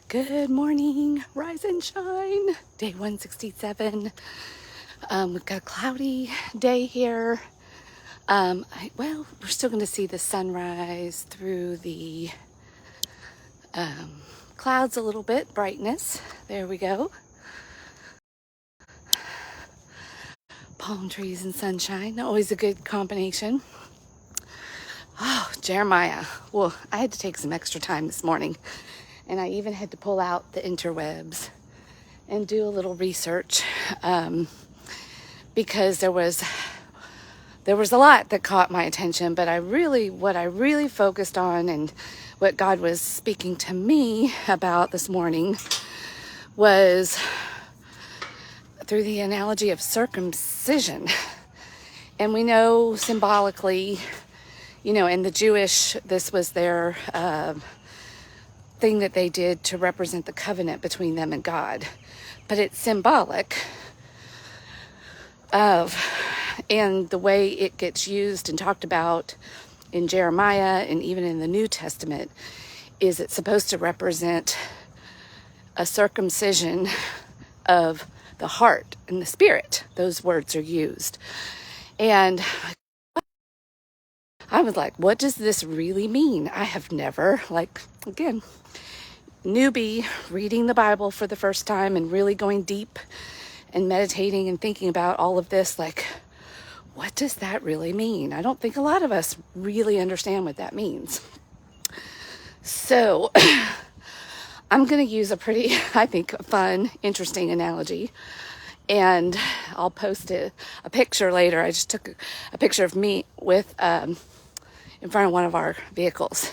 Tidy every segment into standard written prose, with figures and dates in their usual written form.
Good morning, rise and shine. Day 167. We've got a cloudy day here. We're still going to see the sunrise through the clouds a little bit, brightness. There we go. Palm trees and sunshine, always a good combination. Oh, Jeremiah. Well, I had to take some extra time this morning. And I even had to pull out the interwebs and do a little research because there was a lot that caught my attention. But what I really focused on and what God was speaking to me about this morning was through the analogy of circumcision. And we know symbolically, in the Jewish, this was their thing that they did to represent the covenant between them and God. But it's symbolic of, and the way it gets used and talked about in Jeremiah and even in the New Testament, is it's supposed to represent a circumcision of the heart and the spirit. Those words are used. And I was like, what does this really mean? I have never, again, newbie, reading the Bible for the first time and really going deep and meditating and thinking about all of this, what does that really mean? I don't think a lot of us really understand what that means. So I'm going to use a pretty, I think, fun, interesting analogy. And I'll post a picture later. I just took a picture of me with in front of one of our vehicles.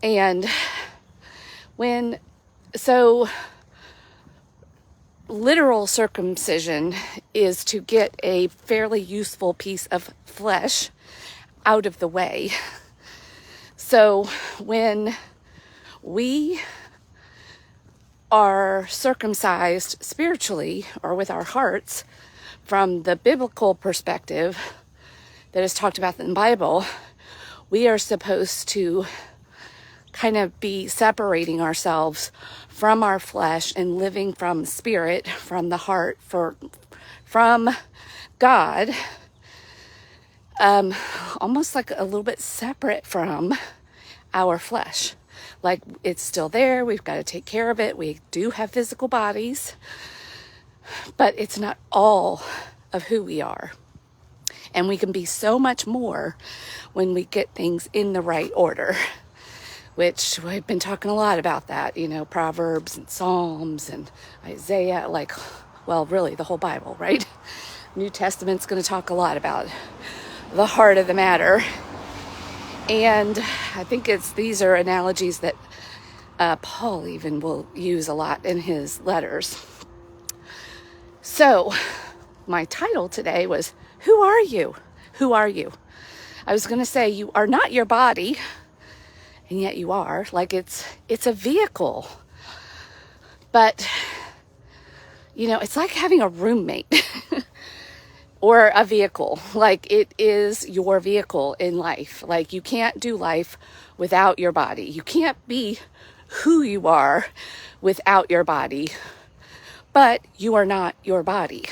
And literal circumcision is to get a fairly useful piece of flesh out of the way. So when we are circumcised spiritually or with our hearts, from the biblical perspective that is talked about in the Bible, we are supposed to kind of be separating ourselves from our flesh and living from spirit, from the heart, from God, almost like a little bit separate from our flesh. Like, it's still there, we've got to take care of it, we do have physical bodies, but it's not all of who we are. And we can be so much more when we get things in the right order, which we've been talking a lot about that, Proverbs and Psalms and Isaiah, really the whole Bible, right? New Testament's going to talk a lot about the heart of the matter. And I think these are analogies that Paul even will use a lot in his letters. So my title today was, who are you? Who are you? I was going to say, you are not your body, and yet you are. It's a vehicle. But, it's like having a roommate or a vehicle. It is your vehicle in life. You can't do life without your body. You can't be who you are without your body. But you are not your body.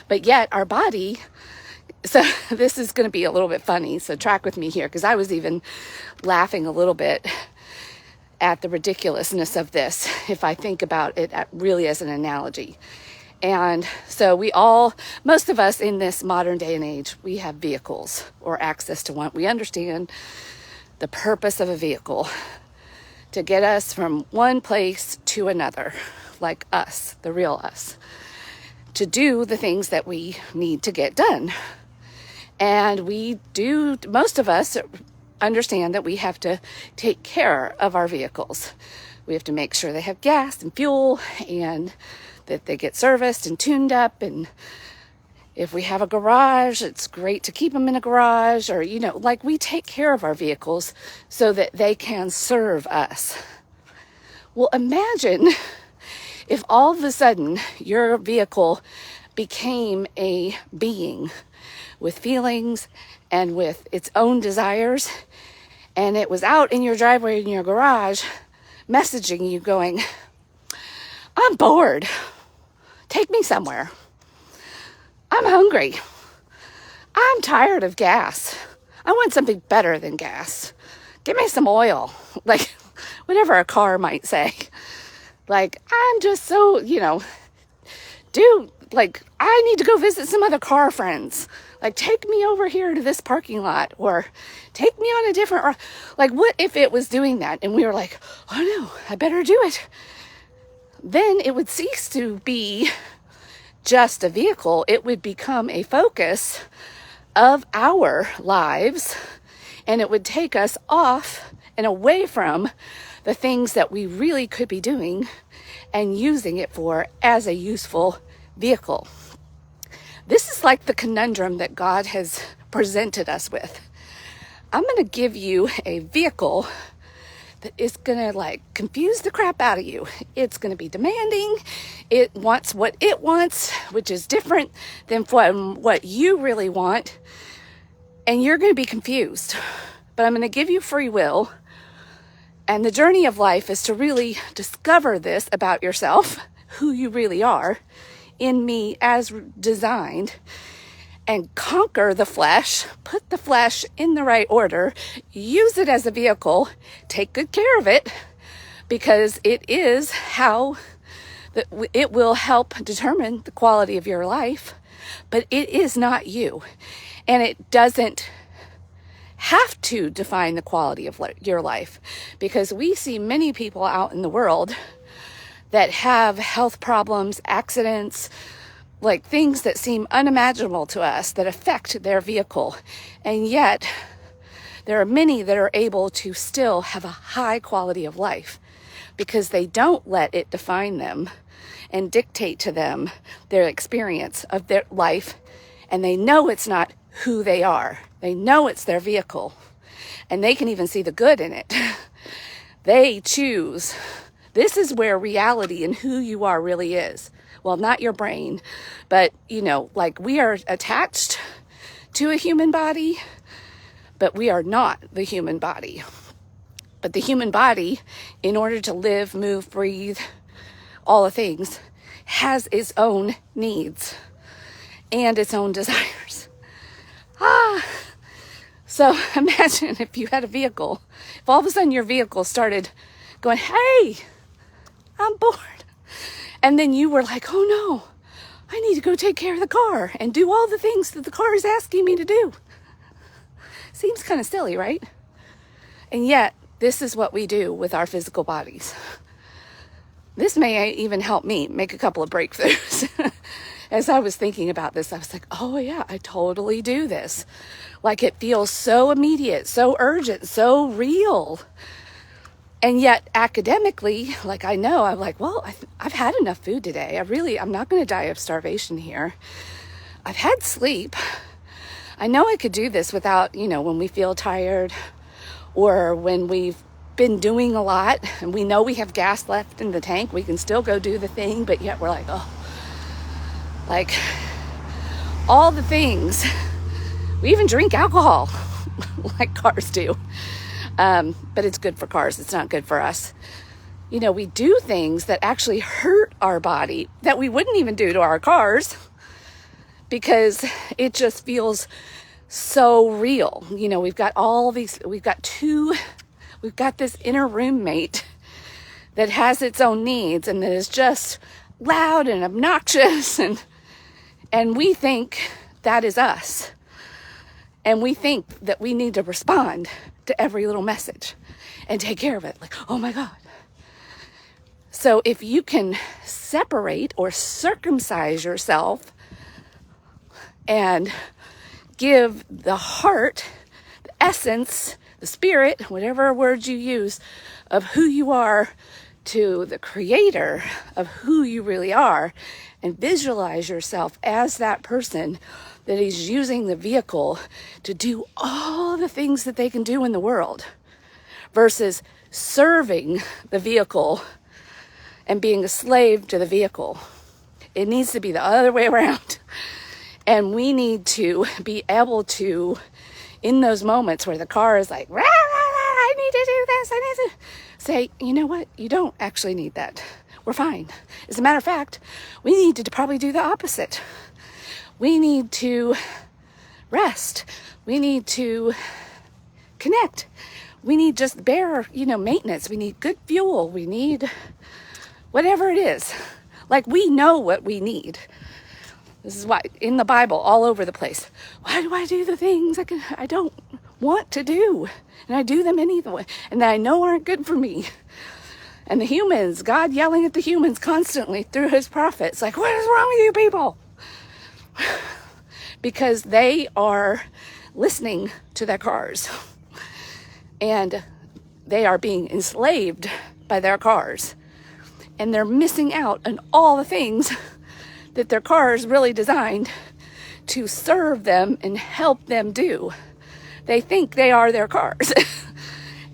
But yet our body, so this is going to be a little bit funny, so track with me here, because I was even laughing a little bit at the ridiculousness of this, if I think about it really as an analogy. And so most of us in this modern day and age, we have vehicles or access to one. We understand the purpose of a vehicle to get us from one place to another, like us, the real us, to do the things that we need to get done. And most of us understand that we have to take care of our vehicles. We have to make sure they have gas and fuel and that they get serviced and tuned up. And if we have a garage, it's great to keep them in a garage, or, we take care of our vehicles so that they can serve us. Well, imagine if all of a sudden your vehicle became a being with feelings and with its own desires, and it was out in your driveway, in your garage, messaging you going, I'm bored. Take me somewhere. I'm hungry. I'm tired of gas. I want something better than gas. Give me some oil. Like, whatever a car might say. Like, I'm just so, dude, like, I need to go visit some other car friends. Like, take me over here to this parking lot, or take me on a different, like, what if it was doing that and we were like, oh no, I better do it. Then it would cease to be just a vehicle. It would become a focus of our lives, and it would take us off and away from the things that we really could be doing and using it for as a useful vehicle. This is like the conundrum that God has presented us with. I'm going to give you a vehicle that is going to like confuse the crap out of you. It's going to be demanding. It wants what it wants, which is different than what you really want. And you're going to be confused. But I'm going to give you free will. And the journey of life is to really discover this about yourself, who you really are, in me as designed, and conquer the flesh, put the flesh in the right order, use it as a vehicle, take good care of it, because it is how it will help determine the quality of your life, but it is not you. And it doesn't have to define the quality of your life, because we see many people out in the world that have health problems, accidents, like things that seem unimaginable to us that affect their vehicle. And yet there are many that are able to still have a high quality of life because they don't let it define them and dictate to them their experience of their life. And they know it's not who they are. They know it's their vehicle, and they can even see the good in it. They choose. This is where reality and who you are really is. Well, not your brain, but, like we are attached to a human body, but we are not the human body. But the human body, in order to live, move, breathe, all the things, has its own needs and its own desires. So imagine if you had a vehicle, if all of a sudden your vehicle started going, hey, I'm bored. And then you were like, oh no, I need to go take care of the car and do all the things that the car is asking me to do. Seems kind of silly, right? And yet, this is what we do with our physical bodies. This may even help me make a couple of breakthroughs. As I was thinking about this, I was like, oh yeah, I totally do this. Like it feels so immediate, so urgent, so real. And yet academically, like I know, I'm like, well, I've had enough food today. I'm not going to die of starvation here. I've had sleep. I know I could do this without, when we feel tired or when we've been doing a lot and we know we have gas left in the tank, we can still go do the thing, but yet we're like, oh, like all the things. We even drink alcohol like cars do. But it's good for cars. It's not good for us. We do things that actually hurt our body that we wouldn't even do to our cars because it just feels so real. We've got this inner roommate that has its own needs and that is just loud and obnoxious, and we think that is us. And we think that we need to respond to every little message and take care of it. Like, oh my God. So if you can separate or circumcise yourself and give the heart, the essence, the spirit, whatever words you use, of who you are to the creator of who you really are, and visualize yourself as that person that is using the vehicle to do all the things that they can do in the world versus serving the vehicle and being a slave to the vehicle. It needs to be the other way around. And we need to be able to, in those moments where the car is like, rah, rah, rah, I need to do this, say, you know what? You don't actually need that. We're fine. As a matter of fact, we need to probably do the opposite. We need to rest. We need to connect. We need just bare, maintenance. We need good fuel. We need whatever it is. Like, we know what we need. This is why in the Bible, all over the place, why do I do the things I don't want to do? And I do them anyway, and that I know aren't good for me. And the humans, God yelling at the humans constantly through his prophets, like, what is wrong with you people? Because they are listening to their cars. And they are being enslaved by their cars. And they're missing out on all the things that their cars really designed to serve them and help them do. They think they are their cars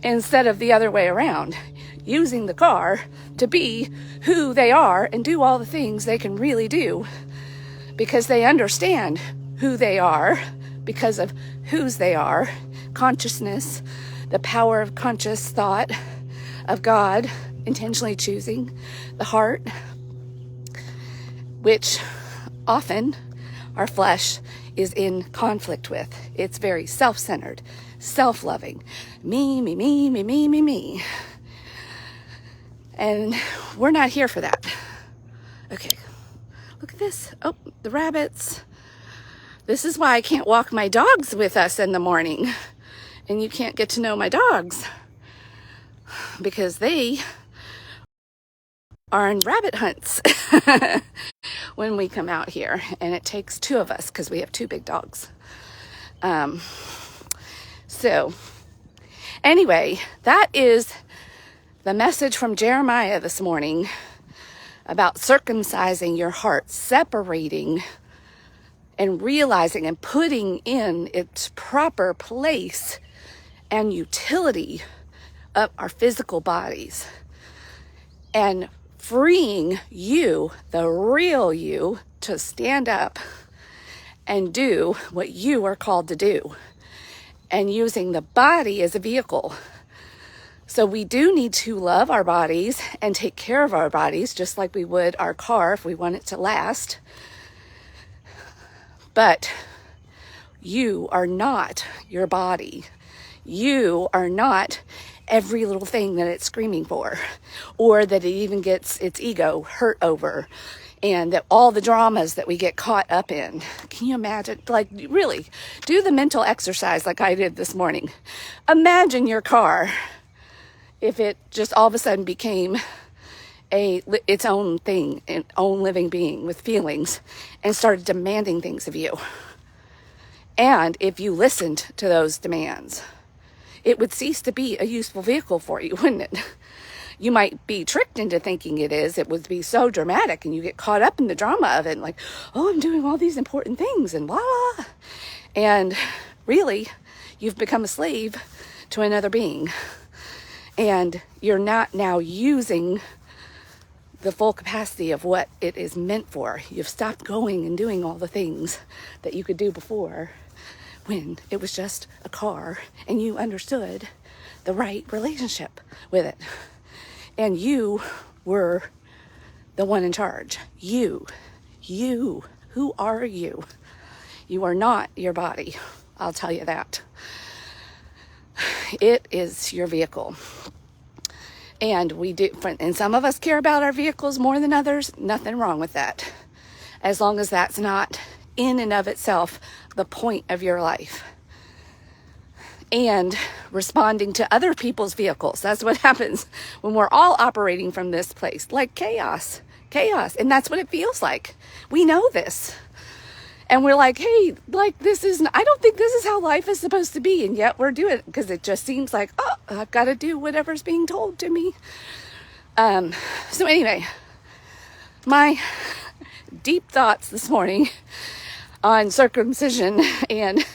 instead of the other way around, using the car to be who they are and do all the things they can really do because they understand who they are because of whose they are, consciousness, the power of conscious thought of God intentionally choosing the heart, which often our flesh is in conflict with. It's very self-centered, self-loving. Me, me, me, me, me, me, me. And we're not here for that. Okay, look at this. Oh, the rabbits. This is why I can't walk my dogs with us in the morning. And you can't get to know my dogs. Because they are on rabbit hunts when we come out here. And it takes two of us because we have two big dogs. So anyway, that is the message from Jeremiah this morning about circumcising your heart, separating and realizing and putting in its proper place and utility of our physical bodies and freeing you, the real you, to stand up and do what you are called to do, and using the body as a vehicle. So we do need to love our bodies and take care of our bodies just like we would our car if we want it to last. But you are not your body. You are not every little thing that it's screaming for, or that it even gets its ego hurt over, and that all the dramas that we get caught up in. Can you imagine? Like, really, do the mental exercise like I did this morning. Imagine your car if it just all of a sudden became its own thing, an own living being with feelings, and started demanding things of you. And if you listened to those demands, it would cease to be a useful vehicle for you, wouldn't it? You might be tricked into thinking it is. It would be so dramatic, and you get caught up in the drama of it, and like, oh, I'm doing all these important things, and blah, blah. And really, you've become a slave to another being. And you're not now using the full capacity of what it is meant for. You've stopped going and doing all the things that you could do before when it was just a car and you understood the right relationship with it. And you were the one in charge. You, who are you? You are not your body. I'll tell you that. It is your vehicle. And and some of us care about our vehicles more than others. Nothing wrong with that. As long as that's not in and of itself the point of your life. And responding to other people's vehicles. That's what happens when we're all operating from this place. Like chaos. And that's what it feels like. We know this. And we're like, hey, like I don't think this is how life is supposed to be. And yet we're doing it because it just seems like, oh, I've got to do whatever's being told to me. So anyway, my deep thoughts this morning on circumcision and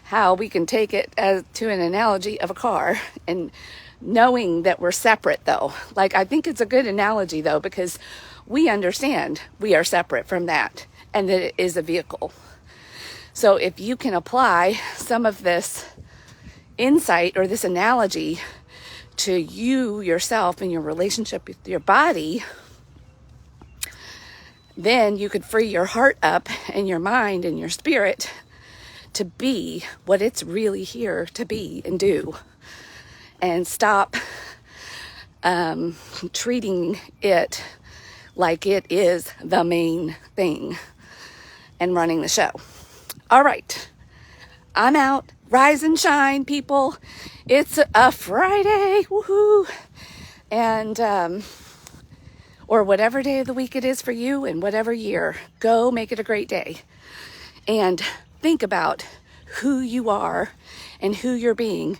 how we can take it to an analogy of a car, and knowing that we're separate though. Like, I think it's a good analogy though, because we understand we are separate from that. And that it is a vehicle. So if you can apply some of this insight or this analogy to you, yourself, and your relationship with your body, then you could free your heart up and your mind and your spirit to be what it's really here to be and do. And stop treating it like it is the main thing and running the show. All right, I'm out. Rise and shine, people. It's a Friday, woohoo! And or whatever day of the week it is for you, and whatever year, go make it a great day. And think about who you are and who you're being,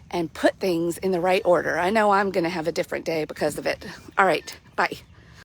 and put things in the right order. I know I'm going to have a different day because of it. All right, bye.